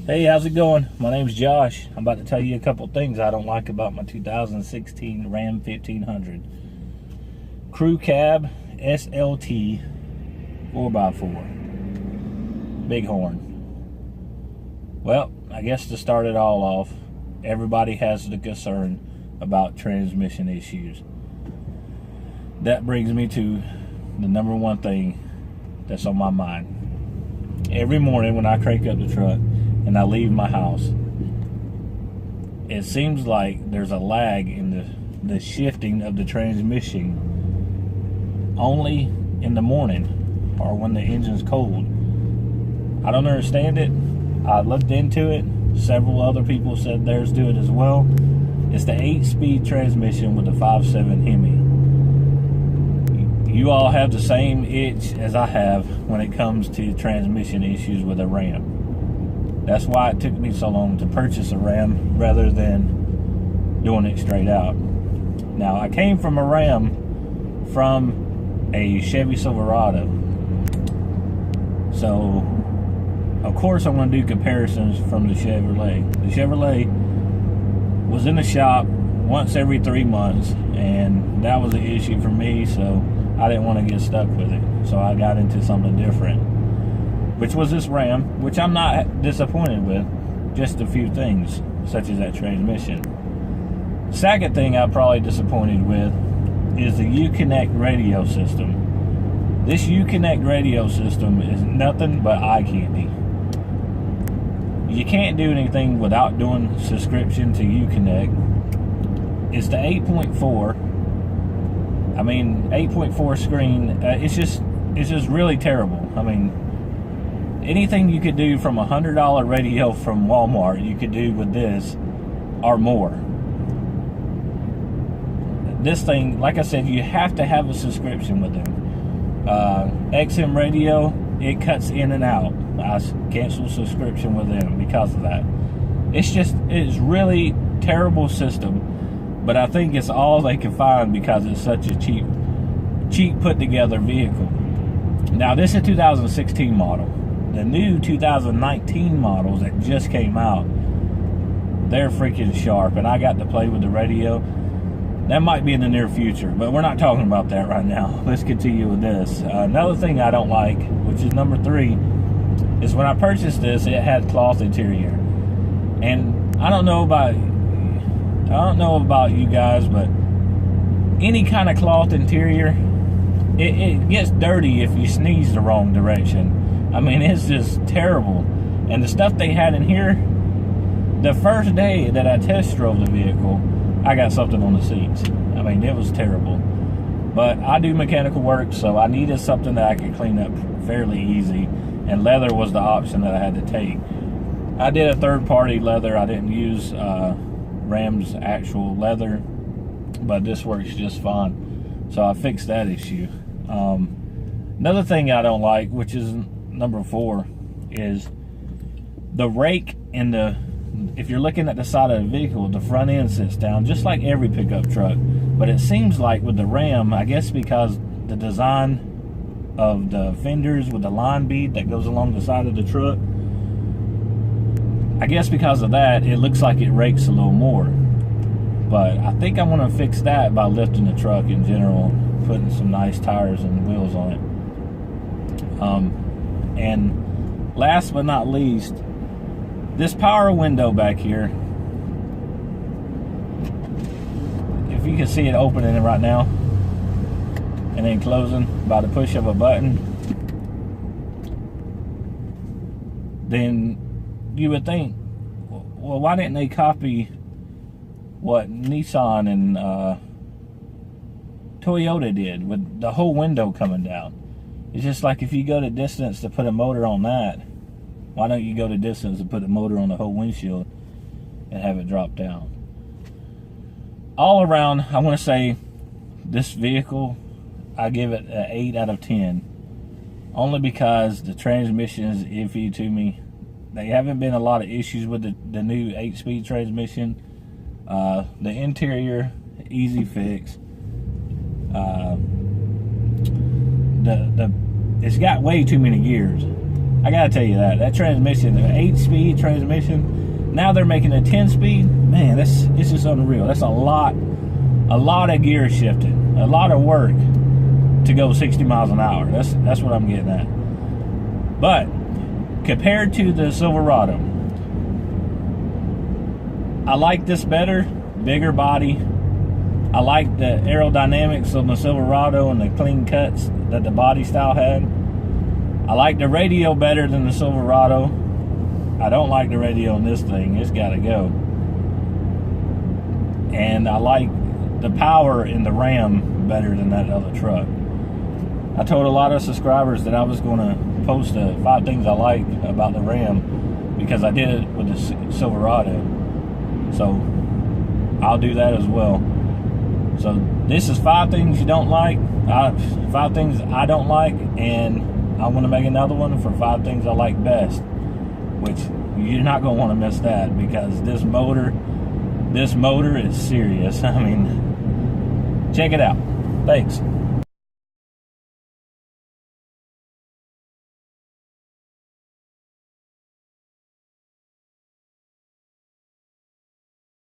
Hey, how's it going? My name's Josh. I'm about to tell you a couple things I don't like about my 2016 Ram 1500. Crew cab SLT 4x4. Bighorn. Well, I guess to start it all off, everybody has the concern about transmission issues. That brings me to the number one thing that's on my mind. Every morning when I crank up the truck and I leave my house, it seems like there's a lag in the shifting of the transmission only in the morning or when the engine's cold. I don't understand it. I looked into it. Several other people said theirs do it as well. It's the 8-speed transmission with the 5.7 Hemi. You all have the same itch as I have when it comes to transmission issues with a Ram. That's why it took me so long to purchase a Ram rather than doing it straight out. Now, I came from a Ram from a Chevy Silverado. So, of course, I'm going to do comparisons from the Chevrolet. The Chevrolet was in the shop once every 3 months, and that was an issue for me, so I didn't want to get stuck with it. So I got into something different, which was this Ram, which I'm not disappointed with. Just a few things, such as that transmission. Second thing I'm probably disappointed with is the Uconnect radio system. This Uconnect radio system is nothing but eye candy. You can't do anything without doing subscription to Uconnect. It's the 8.4. I mean, 8.4 screen. It's just really terrible. I mean, anything you could do from a $100 radio from Walmart, you could do with this or more. This thing, like I said, you have to have a subscription with them. XM radio, it cuts in and out. I canceled subscription with them because of that. It's really terrible system, but I think it's all they can find because it's such a cheap put together vehicle. Now, this is a 2016 model. The new 2019 models that just came out, they're freaking sharp, and I got to play with the radio. That might be in the near future, but we're not talking about that right now. Let's continue with this. Another thing I don't like, which is number 3, is when I purchased this, it had cloth interior. And I don't know about you guys, but any kind of cloth interior, it gets dirty if you sneeze the wrong direction. I mean, it's just terrible. And the stuff they had in here, the first day that I test drove the vehicle, I got something on the seats. I mean, it was terrible. But I do mechanical work, so I needed something that I could clean up fairly easy. And leather was the option that I had to take. I did a third-party leather. I didn't use Ram's actual leather, but this works just fine. So I fixed that issue. Another thing I don't like, which is number 4, is the rake in the, if you're looking at the side of the vehicle, the front end sits down just like every pickup truck. But it seems like with the Ram, I guess because the design of the fenders with the line bead that goes along the side of the truck, I guess because of that, it looks like it rakes a little more. But I think I'm going to fix that by lifting the truck in general, putting some nice tires and wheels on it. And last but not least, this power window back here, if you can see it opening right now and then closing by the push of a button, then you would think, well, why didn't they copy what Nissan and Toyota did with the whole window coming down? It's just like if you go to distance to put a motor on that, why don't you go to distance and put a motor on the whole windshield and have it drop down? All around, I want to say this vehicle, I give it an 8 out of 10. Only because the transmission is iffy to me. There haven't been a lot of issues with the new 8-speed transmission. The interior, easy fix. It's got way too many gears. I gotta tell you that transmission, the 8-speed transmission, now they're making a 10-speed. Man, it's just unreal. That's a lot of gear shifting, a lot of work to go 60 miles an hour. That's what I'm getting at. But compared to the Silverado, I like this better, bigger body. I like the aerodynamics of the Silverado and the clean cuts that the body style had. I like the radio better than the Silverado. I don't like the radio in this thing. It's got to go. And I like the power in the Ram better than that other truck. I told a lot of subscribers that I was going to post 5 things I like about the Ram because I did it with the Silverado. So I'll do that as well. So this is 5 things you don't like, 5 things I don't like, and I want to make another one for 5 things I like best, which you're not going to want to miss that because this motor is serious. I mean, check it out. Thanks.